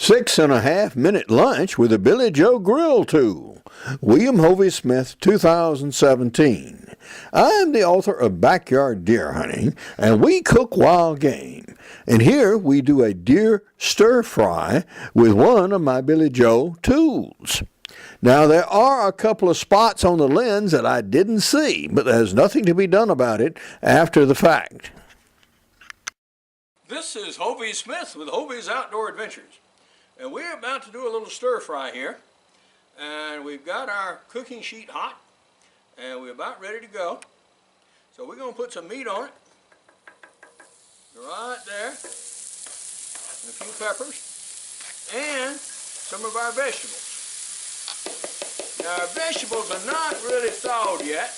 6.5 minute lunch with a Billy Joe grill tool. William Hovey Smith, 2017. I'm the author of Backyard Deer Hunting, and we cook wild game. And here we do a deer stir fry with one of my Billy Joe tools. Now, there are a couple of spots on the lens that I didn't see, but there's nothing to be done about it after the fact. This is Hovey Smith with Hovey's Outdoor Adventures. And we're about to do a little stir fry here. And we've got our cooking sheet hot. And we're about ready to go. So we're going to put some meat on it. Right there. And a few peppers. And some of our vegetables. Now our vegetables are not really thawed yet.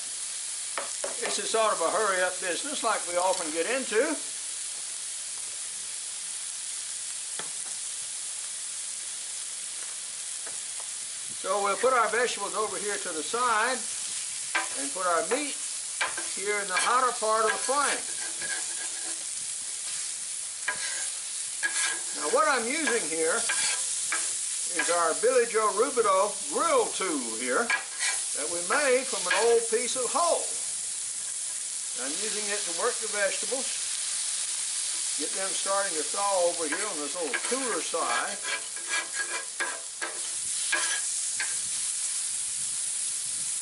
This is sort of a hurry up business like we often get into. So we'll put our vegetables over here to the side and put our meat here in the hotter part of the flame. Now what I'm using here is our Billy Joe Rubidoux grill tool here that we made from an old piece of hoe. I'm using it to work the vegetables, get them starting to thaw over here on this little cooler side.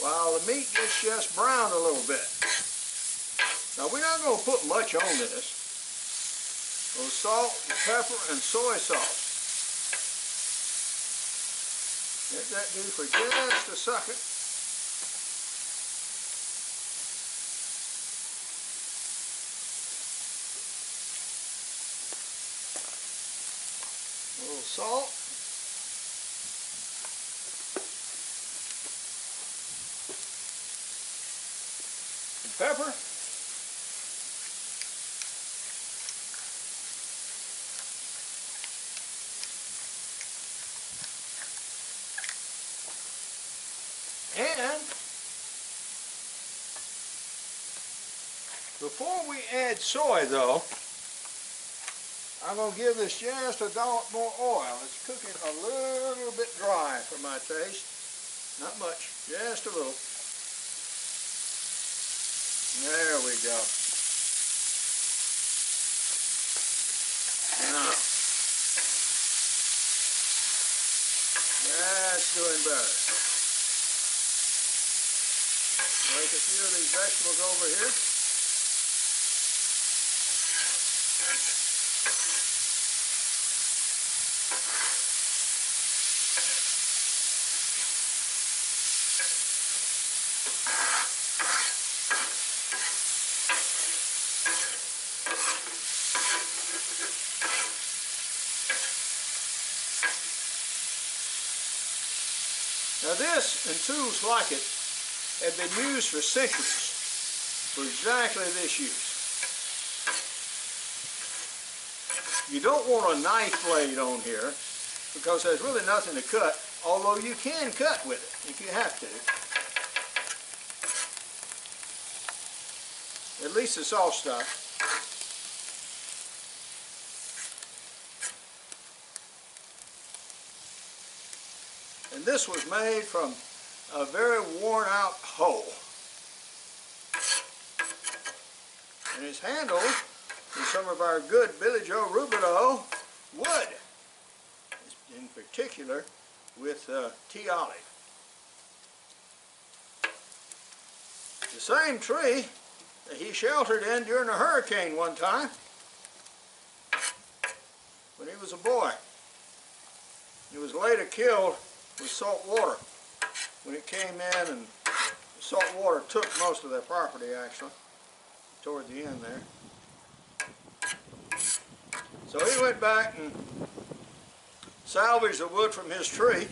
While the meat gets just browned a little bit. Now we're not going to put much on this. A little salt, and pepper, and soy sauce. Let that do for just a second. A little salt. Pepper. And before we add soy though, I'm going to give this just a dollop more oil. It's cooking a little bit dry for my taste. Not much, just a little. There we go. Now, that's doing better. Make a few of these vegetables over here. Now this, and tools like it, have been used for centuries for exactly this use. You don't want a knife blade on here because there's really nothing to cut, although you can cut with it if you have to. At least the soft stuff. And this was made from a very worn out hoe. And it's handled with some of our good Billy Joe Rubidoux wood, in particular with tea olive. The same tree that he sheltered in during a hurricane one time when he was a boy. He was later killed with salt water when it came in, and the salt water took most of their property actually toward the end there. So he went back and salvaged the wood from his tree.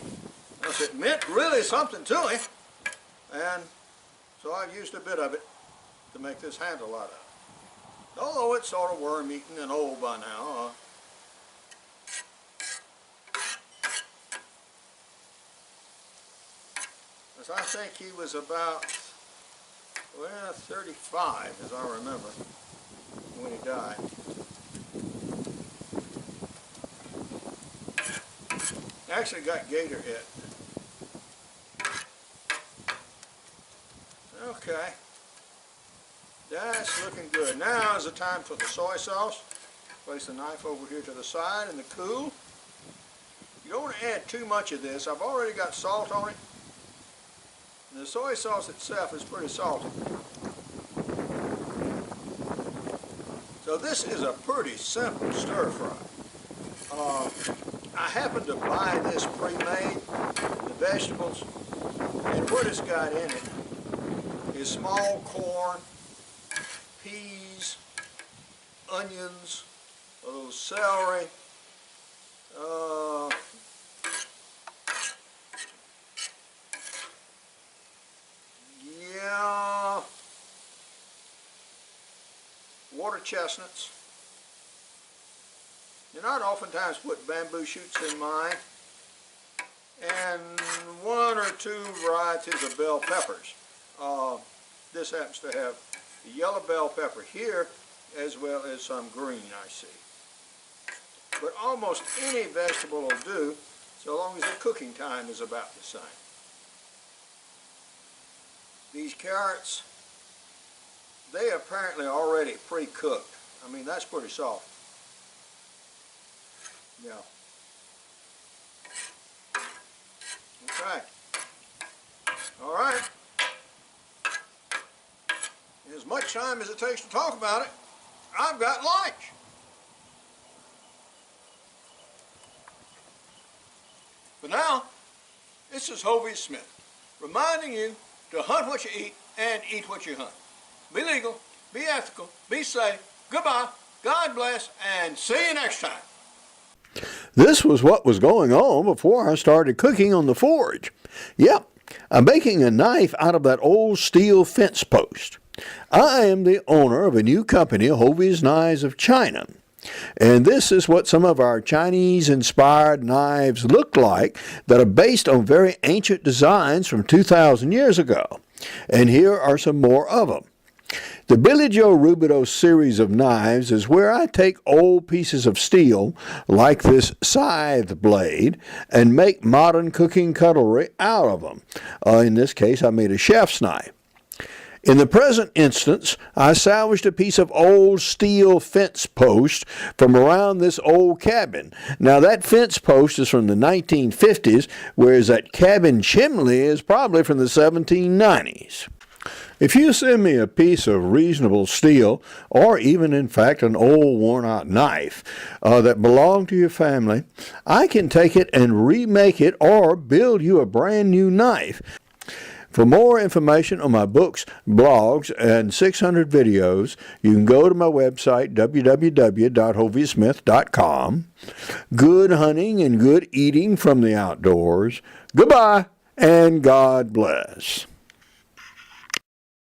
It meant really something to him, and so I've used a bit of it to make this handle out of. Although it's sort of worm-eaten and old by now. I think he was about, well, 35 as I remember when he died. Actually got gator it. Okay. That's looking good. Now is the time for the soy sauce. Place the knife over here to the side in the cool. You don't want to add too much of this. I've already got salt on it. And the soy sauce itself is pretty salty. So this is a pretty simple stir fry. I happen to buy this pre-made, the vegetables, and what it's got in it is small corn, peas, onions, a little celery, water chestnuts. You're not oftentimes put bamboo shoots in mine, and 1 or 2 varieties of bell peppers. This happens to have the yellow bell pepper here, as well as some green I see. But almost any vegetable will do, so long as the cooking time is about the same. These carrots, they apparently already pre-cooked. I mean, that's pretty soft. Yeah. Okay. All right. As much time as it takes to talk about it, I've got lunch. But now, this is Hovey Smith, reminding you to hunt what you eat and eat what you hunt. Be legal, be ethical, be safe. Goodbye, God bless, and see you next time. This was what was going on before I started cooking on the forge. Yep, I'm making a knife out of that old steel fence post. I am the owner of a new company, Hovey's Knives of China. And this is what some of our Chinese-inspired knives look like that are based on very ancient designs from 2,000 years ago. And here are some more of them. The Billy Joe Rubidoux series of knives is where I take old pieces of steel, like this scythe blade, and make modern cooking cutlery out of them. In this case, I made a chef's knife. In the present instance, I salvaged a piece of old steel fence post from around this old cabin. Now, that fence post is from the 1950s, whereas that cabin chimney is probably from the 1790s. If you send me a piece of reasonable steel, or even in fact an old worn-out knife that belonged to your family, I can take it and remake it or build you a brand new knife. For more information on my books, blogs, and 600 videos, you can go to my website, www.hoveysmith.com. Good hunting and good eating from the outdoors. Goodbye, and God bless.